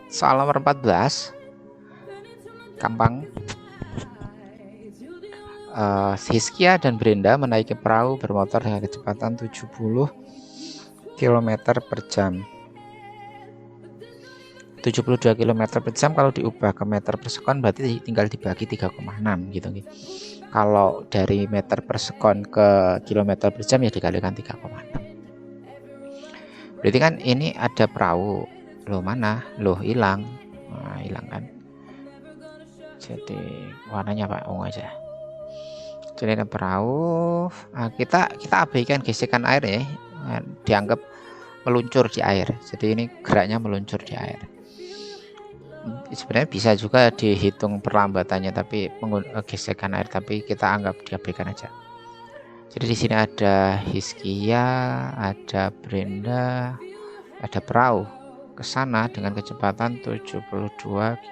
Soal nomor 14 gampang. Hiskia dan Brenda menaiki perahu bermotor dengan kecepatan 70 km per jam. 72 km per jam kalau diubah ke meter per sekon berarti tinggal dibagi 3,6 gitu. Kalau dari meter per sekon ke kilometer per jam ya dikalikan 3,6. Berarti kan ini ada perahu. Loh mana? Loh hilang. Nah, hilang kan. Jadi warnanya apa? Ungu aja. Jadi ada perahu. Nah, kita abaikan gesekan air ya. Nah, dianggap meluncur di air. Jadi ini geraknya meluncur di air. Sebenarnya bisa juga dihitung perlambatannya tapi gesekan air, tapi kita anggap diabaikan aja. Jadi di sini ada Hiskia, ada Brenda, ada perahu ke sana dengan kecepatan 72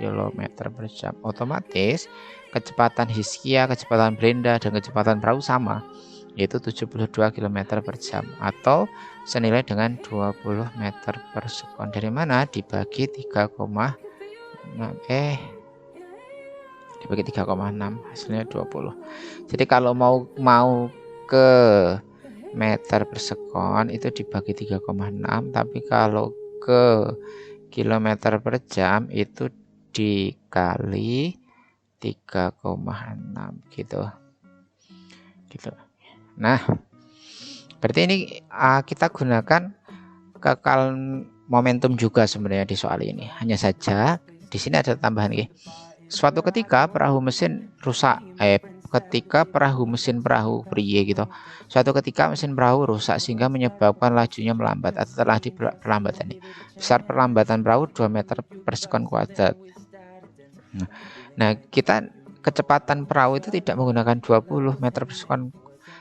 km per jam. Otomatis kecepatan Hiskia, kecepatan Brenda, dan kecepatan perahu sama, yaitu 72 km per jam atau senilai dengan 20 meter per sekon. Dari mana? Dibagi 3,6 dibagi 3,6 hasilnya 20. Jadi kalau mau ke meter per sekon itu dibagi 3,6, tapi kalau ke kilometer per jam itu dikali 3,6 gitu. Nah, berarti ini kita gunakan kekal momentum juga sebenarnya di soal ini. Hanya saja di sini ada tambahan nih. Suatu ketika perahu mesin rusak, ketika perahu priye gitu. Suatu ketika mesin perahu rusak sehingga menyebabkan lajunya melambat atau telah di perlambatan ini. Besar perlambatan perahu 2 meter per sekon kuadrat. Nah, kita kecepatan perahu itu tidak menggunakan 20 meter per sekon,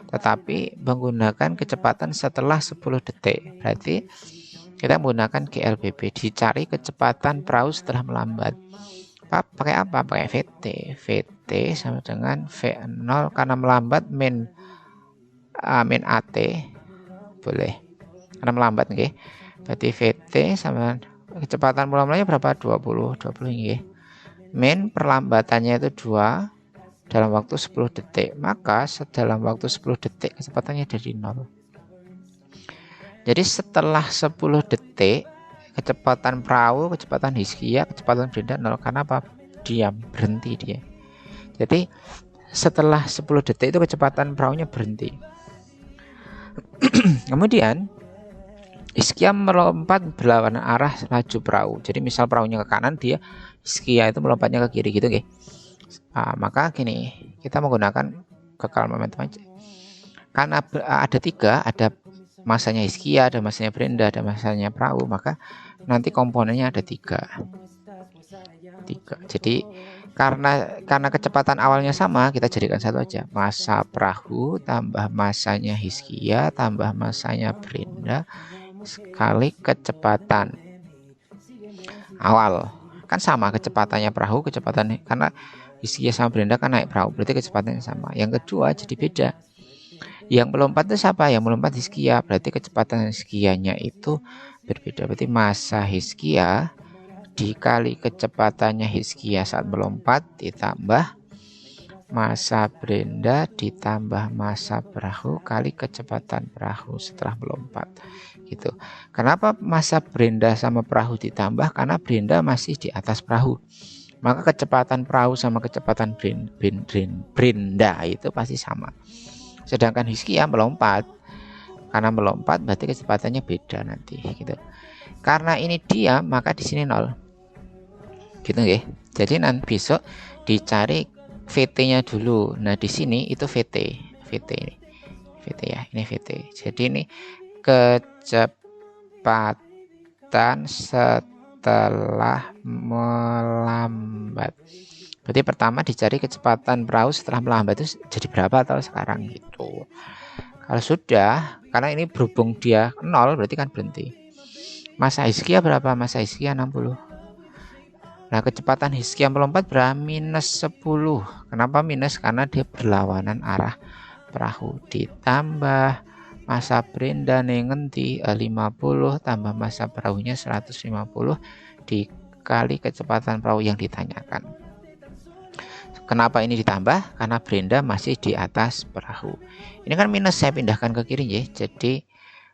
tetapi menggunakan kecepatan setelah 10 detik. Berarti kita menggunakan GLBB, dicari kecepatan perahu setelah melambat. Pakai apa? Pakai VT. VT sama dengan V0 karena melambat min AT boleh. Karena melambat nggih. Berarti VT sama kecepatan mulanya berapa? 20 nggih. Min perlambatannya itu 2 dalam waktu 10 detik. Maka dalam waktu 10 detik kecepatannya dari 0. Jadi setelah 10 detik kecepatan perahu, kecepatan Hiskia, kecepatan Brenda 0. Karena apa? Diam, berhenti dia. Jadi setelah 10 detik itu kecepatan perahunya berhenti. Kemudian Hiskia melompat berlawanan arah laju perahu. Jadi misal perahunya ke kanan, dia Hiskia itu melompatnya ke kiri gitu, maka gini, kita menggunakan kekal momentum aja. Karena ada 3, ada masanya Hiskia, ada masanya Brenda, ada masanya perahu, maka nanti komponennya ada 3. Jadi karena kecepatan awalnya sama, kita jadikan satu aja. Massa perahu tambah massanya Hiskia tambah massanya Brenda sekali kecepatan awal. Kan sama kecepatannya perahu, kecepatan karena Hiskia sama Brenda kan naik perahu, berarti kecepatannya sama. Yang kedua jadi beda. Yang melompat itu siapa? Yang melompat Hiskia, berarti kecepatan Hiskianya itu berbeda. Berarti massa Hiskia dikali kecepatannya Hiskia saat melompat ditambah massa Brenda ditambah massa perahu kali kecepatan perahu setelah melompat. Gitu. Kenapa massa Brenda sama perahu ditambah? Karena Brenda masih di atas perahu. Maka kecepatan perahu sama kecepatan Brenda itu pasti sama. Sedangkan Hiskia melompat. Karena melompat berarti kecepatannya beda nanti gitu. Karena ini diam maka di sini 0. Gitu nggih. Jadi nanti besok dicari VT-nya dulu. Nah, di sini itu VT ini. VT ya, ini VT. Jadi ini kecepatan setelah melambat. Berarti pertama dicari kecepatan perahu setelah melambat itu jadi berapa atau sekarang gitu. Kalau sudah, karena ini berhubung dia 0 berarti kan berhenti. Massa Hiskia berapa? Massa Hiskia 60. Nah, kecepatan Hiskia melompat berapa? Minus 10. Kenapa minus? Karena dia berlawanan arah perahu. Ditambah massa Brenda ngendi 50 tambah massa perahunya 150 dikali kecepatan perahu yang ditanyakan. Kenapa ini ditambah? Karena Brenda masih di atas perahu. Ini kan minus, saya pindahkan ke kiri ya. Jadi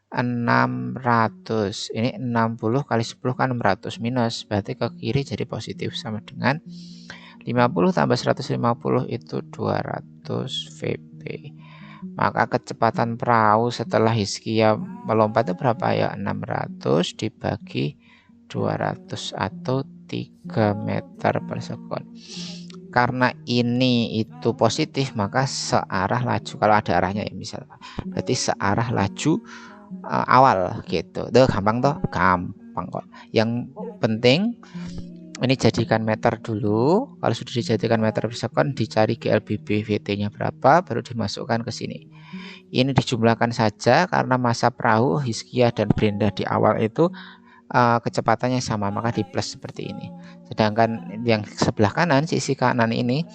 600. Ini 60 kali 10 kan 600 minus. Berarti ke kiri jadi positif, sama dengan 50 tambah 150 itu 200 VP. Maka kecepatan perahu setelah Hizkia melompat itu berapa ya? 600 dibagi 200 atau 3 meter per sekon. Karena ini itu positif, maka searah laju, kalau ada arahnya ya misalnya, berarti searah laju awal gitu. Tuh gampang toh, gampang kok. Yang penting ini jadikan meter dulu. Kalau sudah dijadikan meter per sekon, dicari GLBB VT-nya berapa, baru dimasukkan ke sini. Ini dijumlahkan saja karena massa perahu Hizkia dan Brenda di awal itu kecepatannya sama, maka di plus seperti ini. Sedangkan yang sebelah kanan, sisi kanan ini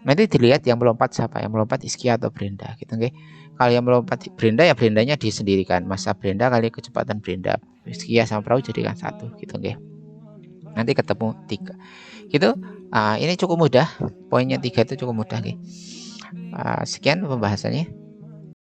nanti dilihat yang melompat siapa, yang melompat Hizkia atau Brenda gitu, okay? Kalau yang melompat Brenda ya Brendanya disendirikan, massa Brenda kali kecepatan Brenda, Hizkia sama perahu jadikan 1 gitu, okay? Nanti ketemu 3 gitu. Ini cukup mudah, poinnya 3 itu cukup mudah, okay? Sekian pembahasannya.